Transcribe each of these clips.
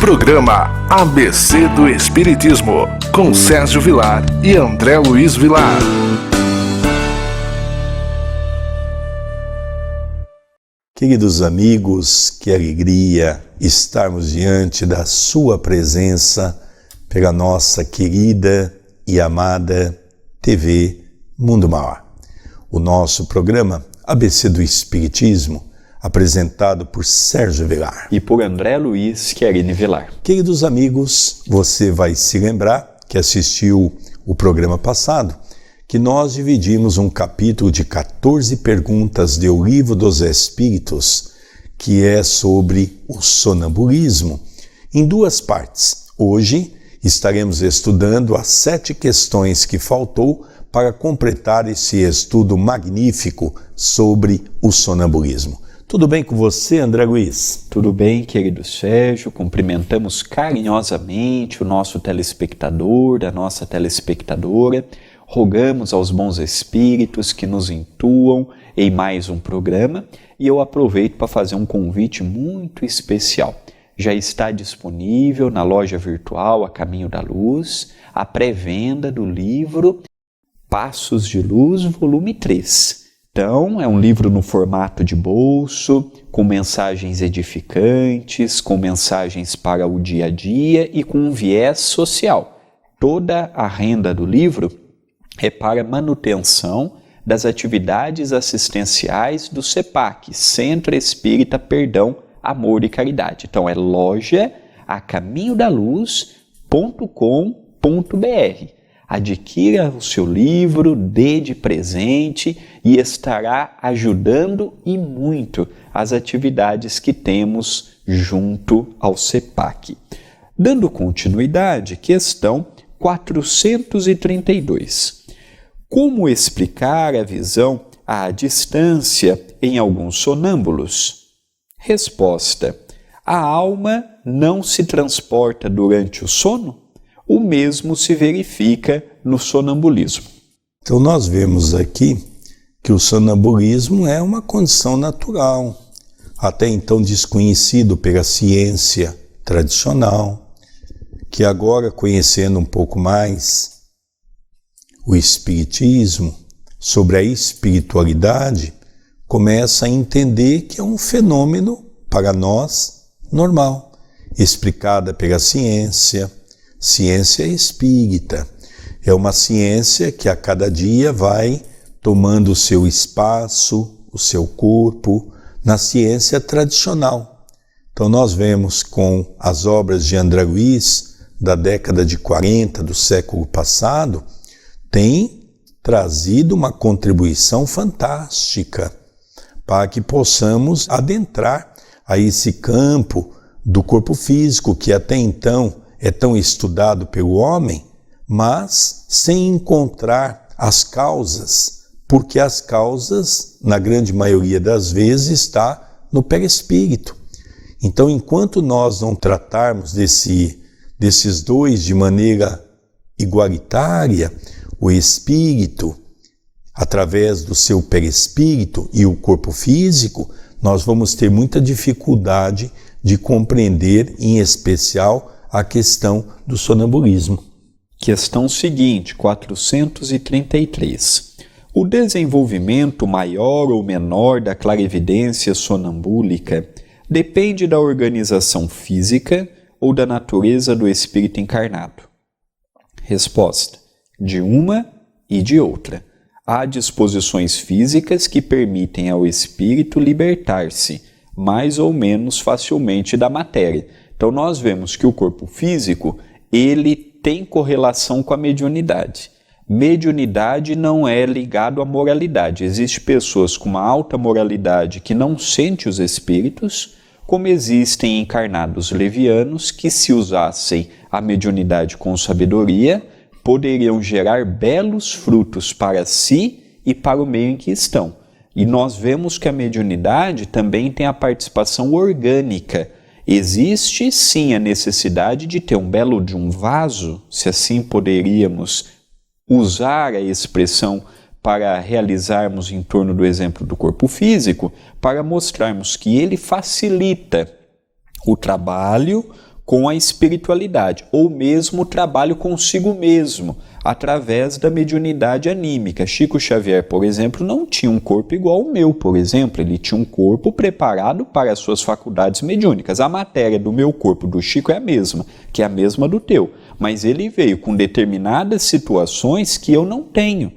Programa ABC do Espiritismo, com Sérgio Vilar e André Luiz Vilar. Queridos amigos, que alegria estarmos diante da sua presença pela nossa querida e amada TV Mundo Maior. O nosso programa ABC do Espiritismo, apresentado por Sérgio Vilar e por André Luiz Querini Vilar. Queridos amigos, você vai se lembrar que assistiu o programa passado, que nós dividimos um capítulo de 14 perguntas do Livro dos Espíritos, que é sobre o sonambulismo, em duas partes. Hoje estaremos estudando as 7 questões que faltou para completar esse estudo magnífico sobre o sonambulismo. Tudo bem com você, André Luiz? Tudo bem, querido Sérgio. Cumprimentamos carinhosamente o nosso telespectador, a nossa telespectadora. Rogamos aos bons espíritos que nos intuam em mais um programa e eu aproveito para fazer um convite muito especial. Já está disponível na loja virtual A Caminho da Luz a pré-venda do livro Passos de Luz, volume 3. Então, é um livro no formato de bolso, com mensagens edificantes, com mensagens para o dia a dia e com um viés social. Toda a renda do livro é para manutenção das atividades assistenciais do CEPAC, Centro Espírita Perdão, Amor e Caridade. Então, é loja acaminhodaluz.com.br. Adquira o seu livro, dê de presente e estará ajudando e muito as atividades que temos junto ao CEPAC. Dando continuidade, questão 432. Como explicar a visão à distância em alguns sonâmbulos? Resposta: a alma não se transporta durante o sono? O mesmo se verifica no sonambulismo. Então nós vemos aqui que o sonambulismo é uma condição natural, até então desconhecido pela ciência tradicional, que agora, conhecendo um pouco mais o espiritismo, sobre a espiritualidade, começa a entender que é um fenômeno, para nós, normal, explicada pela ciência espírita. É uma ciência que a cada dia vai tomando o seu espaço, o seu corpo, na ciência tradicional. Então nós vemos com as obras de André Luiz, da década de 40 do século passado, tem trazido uma contribuição fantástica para que possamos adentrar a esse campo do corpo físico que até então é tão estudado pelo homem, mas sem encontrar as causas, porque as causas, na grande maioria das vezes, está no perispírito. Então, enquanto nós não tratarmos desses dois de maneira igualitária, o espírito, através do seu perispírito, e o corpo físico, nós vamos ter muita dificuldade de compreender, em especial, a questão do sonambulismo. Questão seguinte, 433. O desenvolvimento maior ou menor da clarividência sonambúlica depende da organização física ou da natureza do espírito encarnado? Resposta: de uma e de outra. Há disposições físicas que permitem ao espírito libertar-se mais ou menos facilmente da matéria. Então nós vemos que o corpo físico, ele tem correlação com a mediunidade. Mediunidade não é ligado à moralidade. Existem pessoas com uma alta moralidade que não sentem os espíritos, como existem encarnados levianos que, se usassem a mediunidade com sabedoria, poderiam gerar belos frutos para si e para o meio em que estão. E nós vemos que a mediunidade também tem a participação orgânica. Existe sim a necessidade de ter um belo de um vaso, se assim poderíamos usar a expressão para realizarmos em torno do exemplo do corpo físico, para mostrarmos que ele facilita o trabalho com a espiritualidade, ou mesmo o trabalho consigo mesmo, através da mediunidade anímica. Chico Xavier, por exemplo, não tinha um corpo igual ao meu, por exemplo. Ele tinha um corpo preparado para as suas faculdades mediúnicas. A matéria do meu corpo, do Chico, é a mesma, que é a mesma do teu. Mas ele veio com determinadas situações que eu não tenho.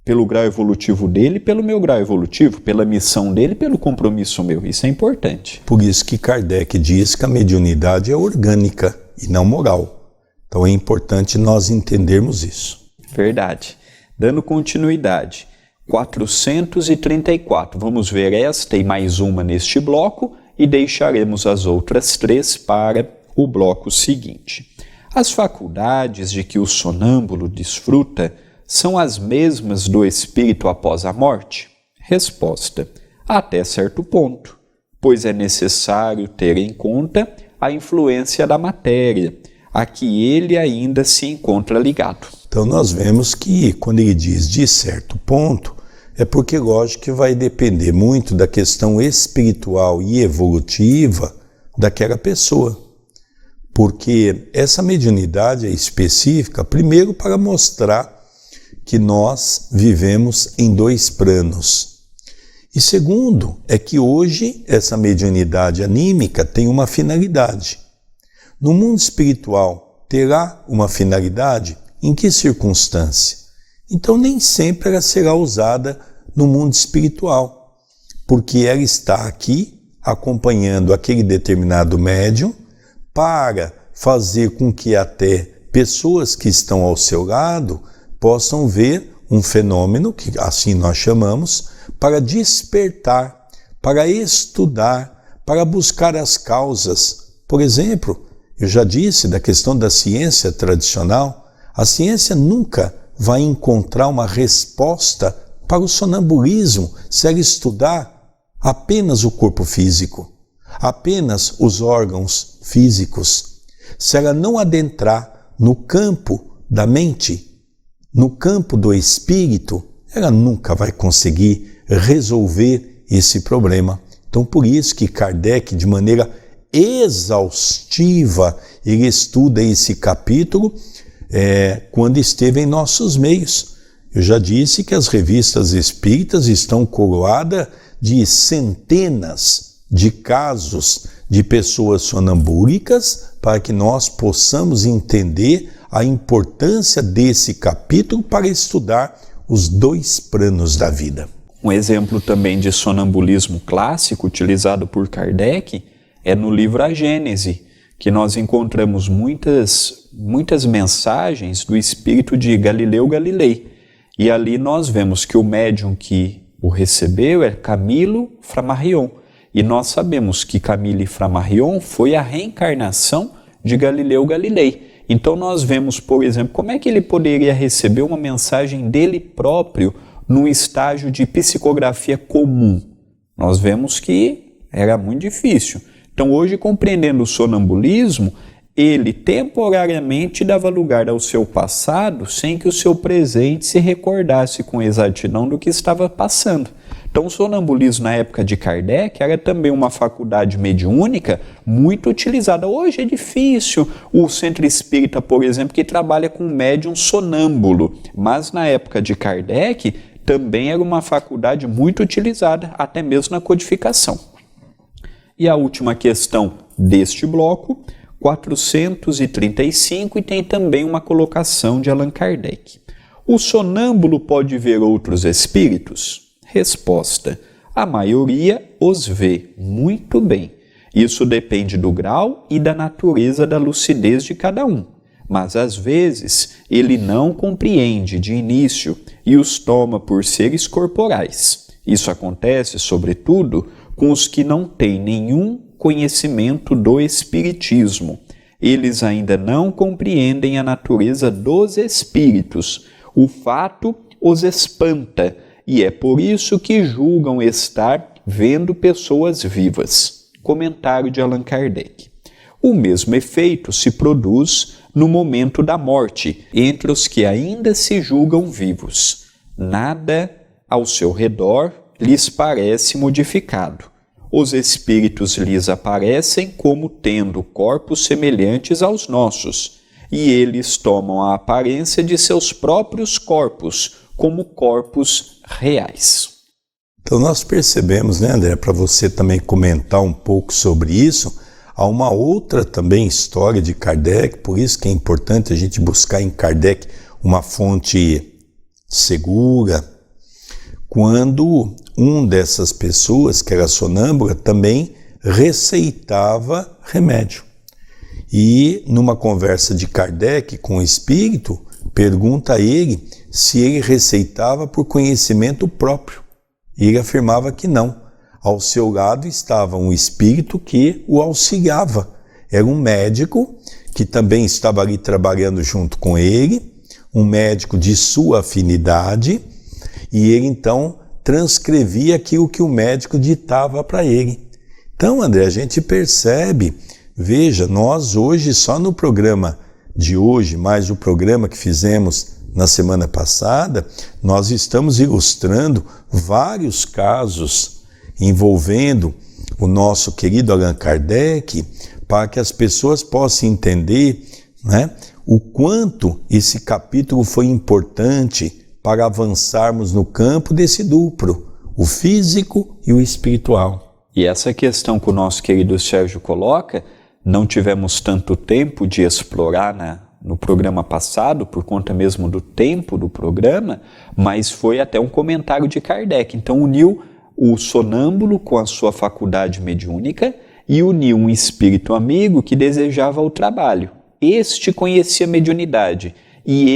Pelo grau evolutivo dele, pelo meu grau evolutivo, pela missão dele, pelo compromisso meu. Isso é importante. Por isso que Kardec diz que a mediunidade é orgânica e não moral. Então é importante nós entendermos isso. Verdade. Dando continuidade, 434. Vamos ver esta e mais uma neste bloco e deixaremos as outras 3 para o bloco seguinte. As faculdades de que o sonâmbulo desfruta são as mesmas do espírito após a morte? Resposta: até certo ponto, pois é necessário ter em conta a influência da matéria, a que ele ainda se encontra ligado. Então nós vemos que quando ele diz de certo ponto, é porque lógico que vai depender muito da questão espiritual e evolutiva daquela pessoa. Porque essa mediunidade é específica, primeiro para mostrar que nós vivemos em 2 planos. E segundo, é que hoje essa mediunidade anímica tem uma finalidade. No mundo espiritual, terá uma finalidade? Em que circunstância? Então nem sempre ela será usada no mundo espiritual, porque ela está aqui acompanhando aquele determinado médium para fazer com que até pessoas que estão ao seu lado possam ver um fenômeno, que assim nós chamamos, para despertar, para estudar, para buscar as causas. Por exemplo, eu já disse da questão da ciência tradicional, a ciência nunca vai encontrar uma resposta para o sonambulismo se ela estudar apenas o corpo físico, apenas os órgãos físicos. Se ela não adentrar no campo da mente, no campo do espírito, ela nunca vai conseguir resolver esse problema. Então, por isso que Kardec, de maneira exaustiva, ele estuda esse capítulo quando esteve em nossos meios. Eu já disse que as revistas espíritas estão coroadas de centenas de casos de pessoas sonambúlicas para que nós possamos entender a importância desse capítulo para estudar os 2 planos da vida. Um exemplo também de sonambulismo clássico utilizado por Kardec é no livro A Gênese, que nós encontramos muitas mensagens do espírito de Galileu Galilei. E ali nós vemos que o médium que o recebeu é Camilo Flammarion. E nós sabemos que Camilo Flammarion foi a reencarnação de Galileu Galilei. Então nós vemos, por exemplo, como é que ele poderia receber uma mensagem dele próprio num estágio de psicografia comum. Nós vemos que era muito difícil. Então hoje, compreendendo o sonambulismo, ele temporariamente dava lugar ao seu passado sem que o seu presente se recordasse com exatidão do que estava passando. Então o sonambulismo na época de Kardec era também uma faculdade mediúnica muito utilizada. Hoje é difícil o centro espírita, por exemplo, que trabalha com médium sonâmbulo, mas na época de Kardec também era uma faculdade muito utilizada, até mesmo na codificação. E a última questão deste bloco, 435, e tem também uma colocação de Allan Kardec. O sonâmbulo pode ver outros espíritos? Resposta: a maioria os vê muito bem. Isso depende do grau e da natureza da lucidez de cada um. Mas às vezes ele não compreende de início e os toma por seres corporais. Isso acontece, sobretudo, com os que não têm nenhum conhecimento do espiritismo. Eles ainda não compreendem a natureza dos espíritos. O fato os espanta e é por isso que julgam estar vendo pessoas vivas. Comentário de Allan Kardec. O mesmo efeito se produz no momento da morte, entre os que ainda se julgam vivos. Nada ao seu redor lhes parece modificado. os espíritos lhes aparecem como tendo corpos semelhantes aos nossos, e eles tomam a aparência de seus próprios corpos, como corpos reais. Então nós percebemos, né, André, para você também comentar um pouco sobre isso, há uma outra também história de Kardec, por isso que é importante a gente buscar em Kardec uma fonte segura, quando um dessas pessoas, que era sonâmbula, também receitava remédio. E numa conversa de Kardec com o espírito, pergunta a ele se ele receitava por conhecimento próprio. E ele afirmava que não. Ao seu lado estava um espírito que o auxiliava. Era um médico que também estava ali trabalhando junto com ele, um médico de sua afinidade, e ele então transcrevia aquilo que o médico ditava para ele. Então, André, a gente percebe, veja, nós hoje, só no programa de hoje, mais o programa que fizemos na semana passada, nós estamos ilustrando vários casos envolvendo o nosso querido Allan Kardec, para que as pessoas possam entender, né, o quanto esse capítulo foi importante para avançarmos no campo desse duplo, o físico e o espiritual. E essa questão que o nosso querido Sérgio coloca, não tivemos tanto tempo de explorar no programa passado, por conta mesmo do tempo do programa, mas foi até um comentário de Kardec. Então uniu o sonâmbulo com a sua faculdade mediúnica e uniu um espírito amigo que desejava o trabalho. Este conhecia a mediunidade e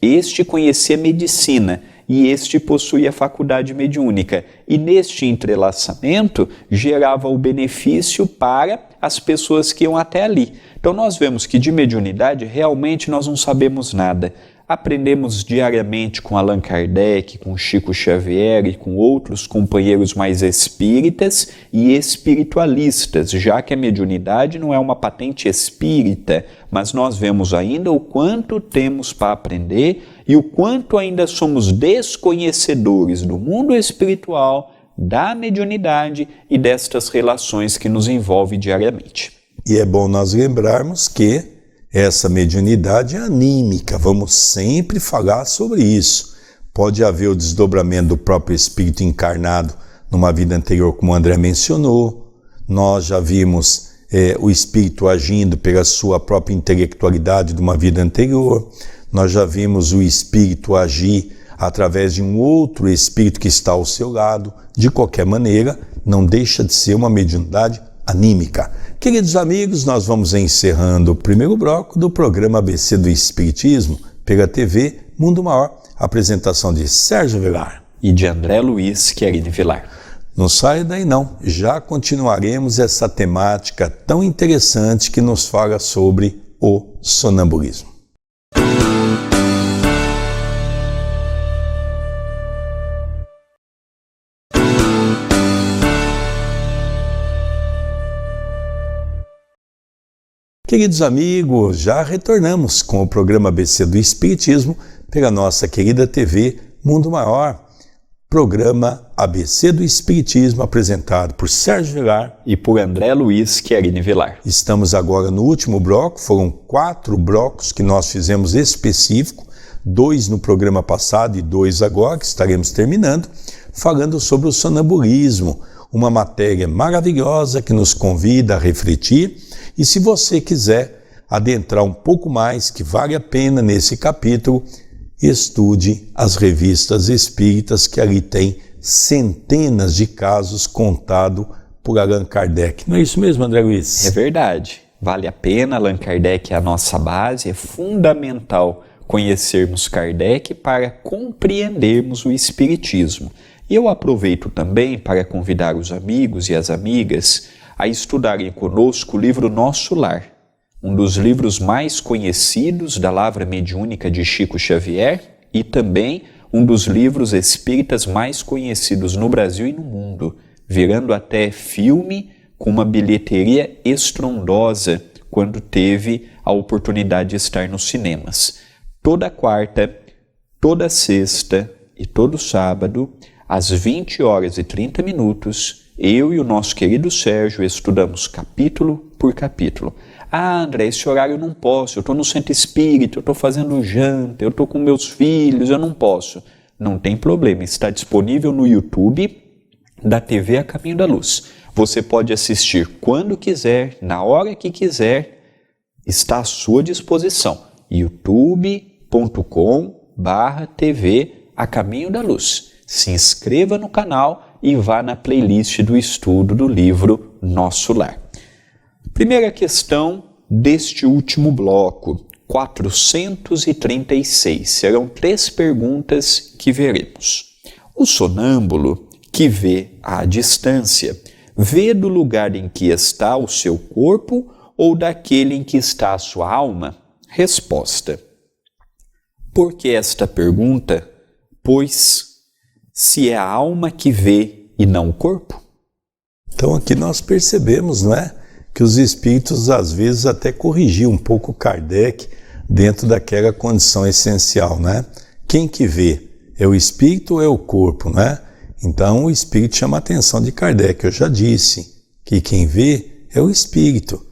este conhecia a medicina e este possuía a faculdade mediúnica. E neste entrelaçamento gerava o benefício para as pessoas que iam até ali. Então nós vemos que de mediunidade realmente nós não sabemos nada. Aprendemos diariamente com Allan Kardec, com Chico Xavier e com outros companheiros mais espíritas e espiritualistas, já que a mediunidade não é uma patente espírita, mas nós vemos ainda o quanto temos para aprender e o quanto ainda somos desconhecedores do mundo espiritual, da mediunidade e destas relações que nos envolvem diariamente. E é bom nós lembrarmos que essa mediunidade é anímica, vamos sempre falar sobre isso. Pode haver o desdobramento do próprio espírito encarnado numa vida anterior, como o André mencionou. Nós já vimos o espírito agindo pela sua própria intelectualidade de uma vida anterior. Nós já vimos o espírito agir através de um outro espírito que está ao seu lado. De qualquer maneira, não deixa de ser uma mediunidade anímica. Queridos amigos, nós vamos encerrando o primeiro bloco do programa ABC do Espiritismo pela TV Mundo Maior, apresentação de Sérgio Vilar e de André Luiz Querini Vilar. Não saia daí não, já continuaremos essa temática tão interessante que nos fala sobre o sonambulismo. Queridos amigos, já retornamos com o programa ABC do Espiritismo pela nossa querida TV Mundo Maior. Programa ABC do Espiritismo apresentado por Sérgio Vilar e por André Luiz Querini Vilar. Estamos agora no último bloco, foram 4 blocos que nós fizemos específico, 2 no programa passado e 2 agora, que estaremos terminando, falando sobre o sonambulismo, uma matéria maravilhosa que nos convida a refletir. E se você quiser adentrar um pouco mais, que vale a pena nesse capítulo, estude as revistas espíritas, que ali tem centenas de casos contados por Allan Kardec. Não é isso mesmo, André Luiz? É verdade. Vale a pena. Allan Kardec é a nossa base. É fundamental conhecermos Kardec para compreendermos o Espiritismo. E eu aproveito também para convidar os amigos e as amigas a estudarem conosco o livro Nosso Lar, um dos livros mais conhecidos da Lavra Mediúnica de Chico Xavier e também um dos livros espíritas mais conhecidos no Brasil e no mundo, virando até filme com uma bilheteria estrondosa quando teve a oportunidade de estar nos cinemas. Toda quarta, toda sexta e todo sábado, às 20h30, eu e o nosso querido Sérgio estudamos capítulo por capítulo. Ah, André, esse horário eu não posso, eu estou no centro espírita, eu estou fazendo janta, eu estou com meus filhos, eu não posso. Não tem problema, está disponível no YouTube da TV A Caminho da Luz. Você pode assistir quando quiser, na hora que quiser, está à sua disposição. youtube.com/TV A Caminho da Luz. Se inscreva no canal e vá na playlist do estudo do livro Nosso Lar. Primeira questão deste último bloco, 436. Serão 3 perguntas que veremos. O sonâmbulo, que vê à distância, vê do lugar em que está o seu corpo ou daquele em que está a sua alma? Resposta. Por que esta pergunta? Pois, se é a alma que vê e não o corpo? Então aqui nós percebemos, não é? Que os espíritos às vezes até corrigiam um pouco Kardec dentro daquela condição essencial, né? Quem que vê? É o espírito ou é o corpo, né? Então o espírito chama a atenção de Kardec. Eu já disse que quem vê é o espírito,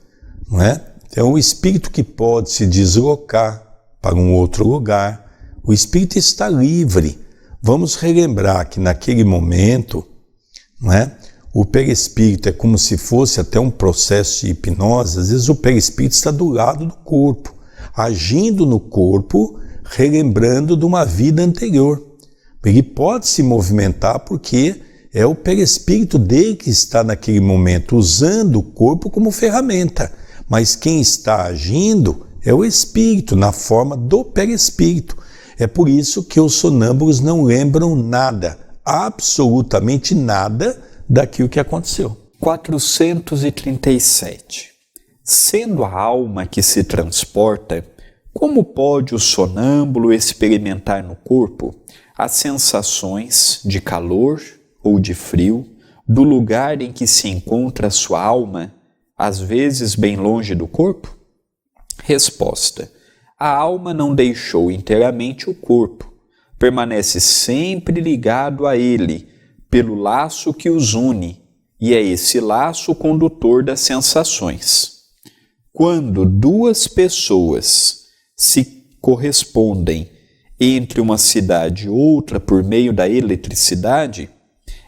não é? É o espírito que pode se deslocar para um outro lugar. O espírito está livre. Vamos relembrar que naquele momento, não é? O perispírito é como se fosse até um processo de hipnose. Às vezes o perispírito está do lado do corpo, agindo no corpo, relembrando de uma vida anterior. Ele pode se movimentar porque é o perispírito dele que está naquele momento usando o corpo como ferramenta. Mas quem está agindo é o espírito, na forma do perispírito. É por isso que os sonâmbulos não lembram nada, absolutamente nada, daquilo que aconteceu. 437. Sendo a alma que se transporta, como pode o sonâmbulo experimentar no corpo as sensações de calor ou de frio do lugar em que se encontra a sua alma, às vezes bem longe do corpo? Resposta. A alma não deixou inteiramente o corpo, permanece sempre ligado a ele, pelo laço que os une, e é esse laço o condutor das sensações. Quando 2 pessoas se correspondem entre uma cidade e outra por meio da eletricidade,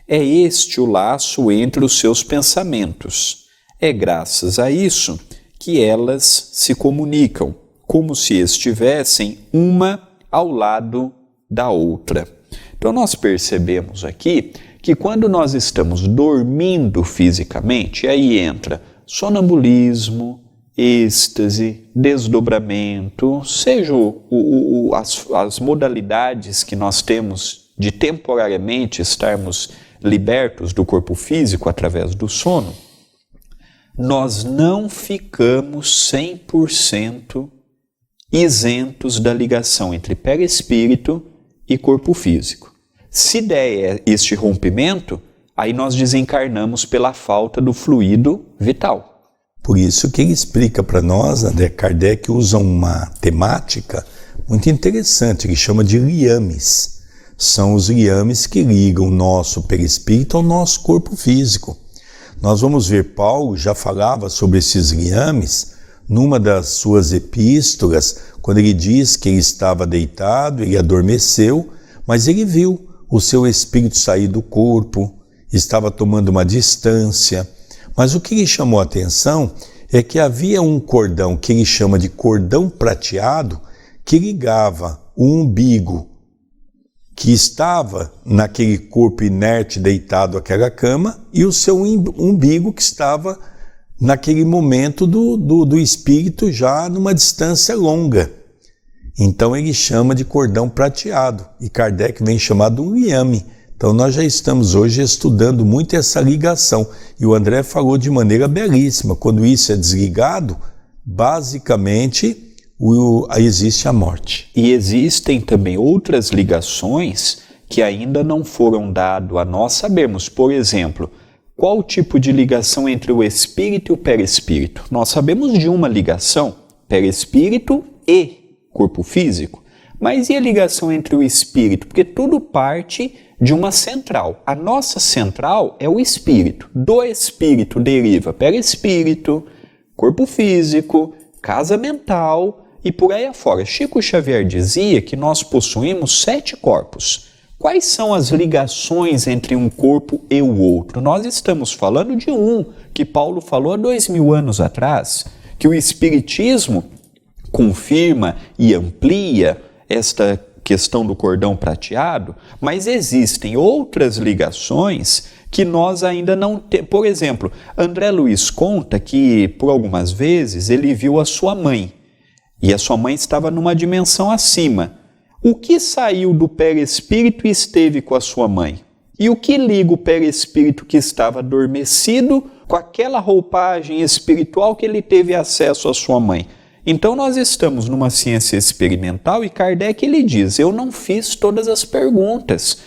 é este o laço entre os seus pensamentos. É graças a isso que elas se comunicam, como se estivessem uma ao lado da outra. Então nós percebemos aqui que quando nós estamos dormindo fisicamente, aí entra sonambulismo, êxtase, desdobramento, seja as modalidades que nós temos de temporariamente estarmos libertos do corpo físico através do sono, nós não ficamos 100% isentos da ligação entre perispírito e corpo físico. Se der este rompimento, aí nós desencarnamos pela falta do fluido vital. Por isso que ele explica para nós, André Kardec usa uma temática muito interessante, ele chama de liames. São os liames que ligam o nosso perispírito ao nosso corpo físico. Nós vamos ver, Paulo já falava sobre esses liames numa das suas epístolas, quando ele diz que ele estava deitado, ele adormeceu, mas ele viu o seu espírito sair do corpo, estava tomando uma distância. Mas o que lhe chamou a atenção é que havia um cordão que ele chama de cordão prateado que ligava o umbigo que estava naquele corpo inerte deitado àquela cama e o seu umbigo que estava naquele momento do espírito já numa distância longa. Então ele chama de cordão prateado e Kardec vem chamar de um liame. Então nós já estamos hoje estudando muito essa ligação e o André falou de maneira belíssima. Quando isso é desligado, basicamente existe a morte. E existem também outras ligações que ainda não foram dadas a nós sabermos. Por exemplo, qual o tipo de ligação entre o espírito e o perispírito? Nós sabemos de uma ligação, perispírito e corpo físico, Mas e a ligação entre o espírito? Porque tudo parte de uma central. A nossa central é o espírito. Do espírito deriva perispírito, corpo físico, casa mental e por aí afora. Chico Xavier dizia que nós possuímos 7 corpos. Quais são as ligações entre um corpo e o outro? Nós estamos falando de um que Paulo falou há 2000 anos atrás, que o Espiritismo confirma e amplia esta questão do cordão prateado, mas existem outras ligações que nós ainda não temos. Por exemplo, André Luiz conta que, por algumas vezes, ele viu a sua mãe, e a sua mãe estava numa dimensão acima. O que saiu do perispírito e esteve com a sua mãe? E o que liga o perispírito que estava adormecido com aquela roupagem espiritual que ele teve acesso à sua mãe? Então nós estamos numa ciência experimental e Kardec ele diz, eu não fiz todas as perguntas.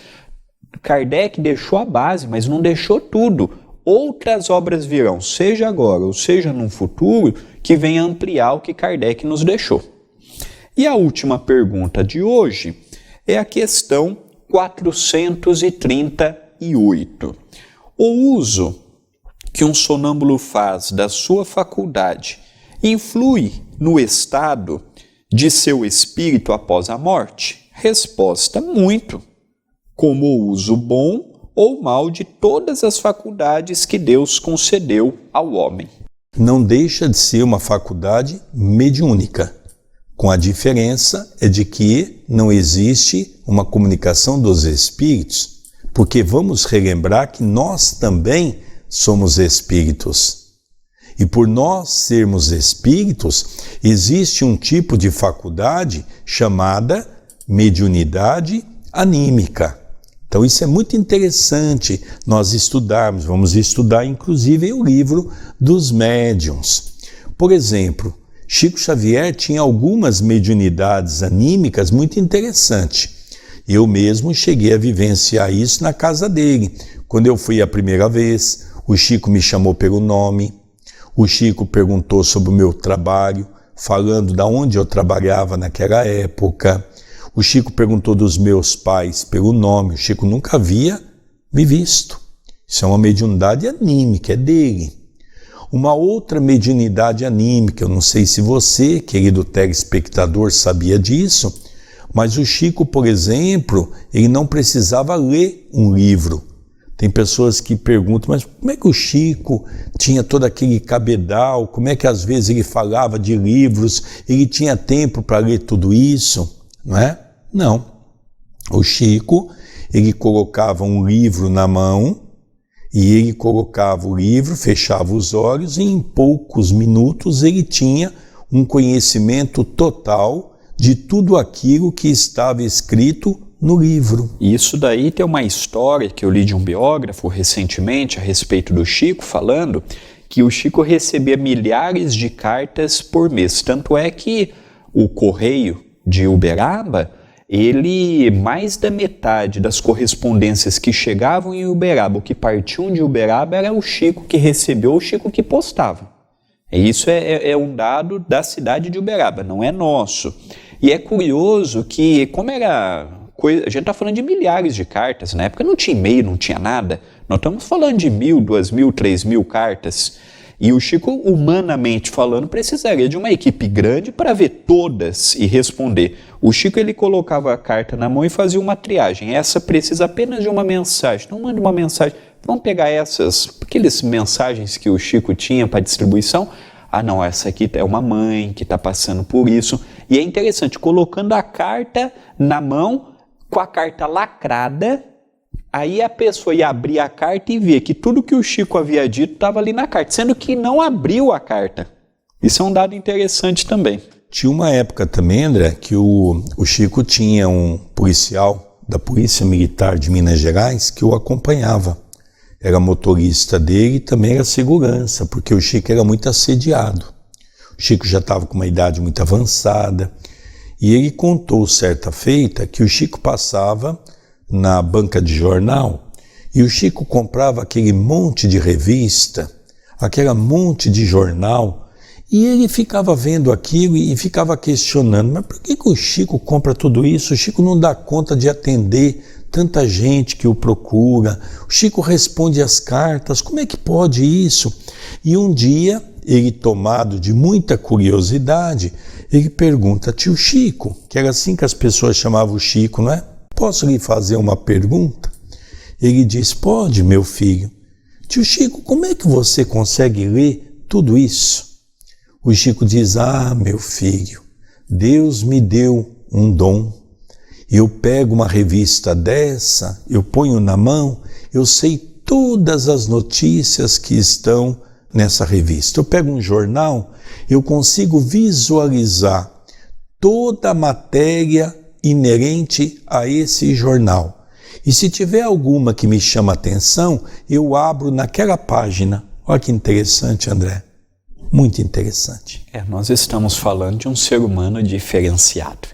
Kardec deixou a base, mas não deixou tudo. Outras obras virão, seja agora ou seja num futuro, que venha ampliar o que Kardec nos deixou. E a última pergunta de hoje é a questão 438. O uso que um sonâmbulo faz da sua faculdade influi no estado de seu espírito após a morte? Resposta: muito. Como o uso bom ou mal de todas as faculdades que Deus concedeu ao homem. Não deixa de ser uma faculdade mediúnica, com a diferença é de que não existe uma comunicação dos espíritos, porque vamos relembrar que nós também somos espíritos. E por nós sermos espíritos, existe um tipo de faculdade chamada mediunidade anímica. Então isso é muito interessante nós estudarmos, vamos estudar inclusive o livro dos médiuns. Por exemplo, Chico Xavier tinha algumas mediunidades anímicas muito interessantes. Eu mesmo cheguei a vivenciar isso na casa dele. Quando eu fui a primeira vez, o Chico me chamou pelo nome, o Chico perguntou sobre o meu trabalho, falando de onde eu trabalhava naquela época. O Chico perguntou dos meus pais pelo nome, o Chico nunca havia me visto. Isso é uma mediunidade anímica, é dele. Uma outra mediunidade anímica, eu não sei se você, querido telespectador, sabia disso, mas o Chico, por exemplo, ele não precisava ler um livro. Tem pessoas que perguntam, mas como é que o Chico tinha todo aquele cabedal, como é que às vezes ele falava de livros, ele tinha tempo para ler tudo isso, não é? Não. O Chico, ele colocava um livro na mão, e ele colocava o livro, fechava os olhos e em poucos minutos ele tinha um conhecimento total de tudo aquilo que estava escrito no livro. Isso daí tem uma história que eu li de um biógrafo recentemente a respeito do Chico, falando que o Chico recebia milhares de cartas por mês. Tanto é que o correio de Uberaba, mais da metade das correspondências que chegavam em Uberaba, ou que partiam de Uberaba, era o Chico que recebeu, o Chico que postava. Isso é um dado da cidade de Uberaba, não é nosso. E é curioso que, como era coisa, a gente está falando de milhares de cartas, na época não tinha e-mail, não tinha nada, nós estamos falando de 1.000, 2.000, 3.000 cartas. E o Chico, humanamente falando, precisaria de uma equipe grande para ver todas e responder. O Chico ele colocava a carta na mão e fazia uma triagem. Essa precisa apenas de uma mensagem. Não manda uma mensagem. Vamos pegar aquelas mensagens que o Chico tinha para distribuição. Ah, não, essa aqui é uma mãe que está passando por isso. E é interessante, colocando a carta na mão, com a carta lacrada, aí a pessoa ia abrir a carta e ver que tudo que o Chico havia dito estava ali na carta, sendo que não abriu a carta. Isso é um dado interessante também. Tinha uma época também, André, que o Chico tinha um policial da Polícia Militar de Minas Gerais que o acompanhava. Era motorista dele e também era segurança, porque o Chico era muito assediado. O Chico já estava com uma idade muito avançada e ele contou certa feita que o Chico passava na banca de jornal e o Chico comprava aquele monte de revista, aquele monte de jornal, E ele ficava vendo aquilo e ficava questionando, mas por que o Chico compra tudo isso? O Chico não dá conta de atender tanta gente que o procura. O Chico responde as cartas, como é que pode isso? E um dia, ele tomado de muita curiosidade, ele pergunta, tio Chico, que era assim que as pessoas chamavam o Chico, não é? Posso lhe fazer uma pergunta? Ele diz, pode, meu filho. Tio Chico, como é que você consegue ler tudo isso? O Chico diz, meu filho, Deus me deu um dom. Eu pego uma revista dessa, eu ponho na mão, eu sei todas as notícias que estão nessa revista. Eu pego um jornal, eu consigo visualizar toda a matéria inerente a esse jornal. E se tiver alguma que me chama atenção, eu abro naquela página. Olha que interessante, André. Muito interessante. Nós estamos falando de um ser humano diferenciado.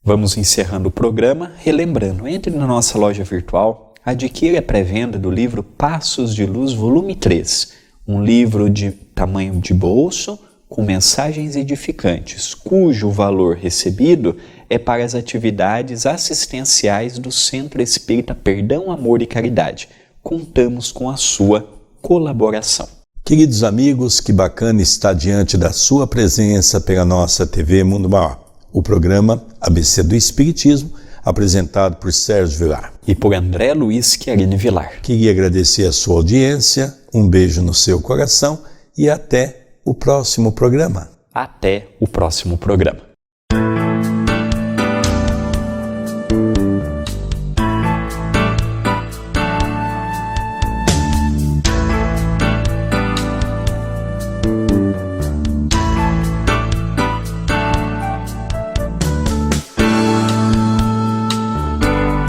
Vamos encerrando o programa, relembrando, entre na nossa loja virtual, adquira a pré-venda do livro Passos de Luz, volume 3, um livro de tamanho de bolso, com mensagens edificantes, cujo valor recebido é para as atividades assistenciais do Centro Espírita Perdão, Amor e Caridade. Contamos com a sua colaboração. Queridos amigos, que bacana estar diante da sua presença pela nossa TV Mundo Maior. O programa ABC do Espiritismo, apresentado por Sérgio Vilar. E por André Luiz Querini Vilar. Queria agradecer a sua audiência, um beijo no seu coração e até o próximo programa. Até o próximo programa.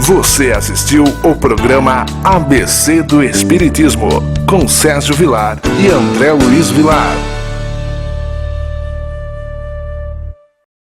Você assistiu o programa ABC do Espiritismo, com Sérgio Vilar e André Luiz Vilar.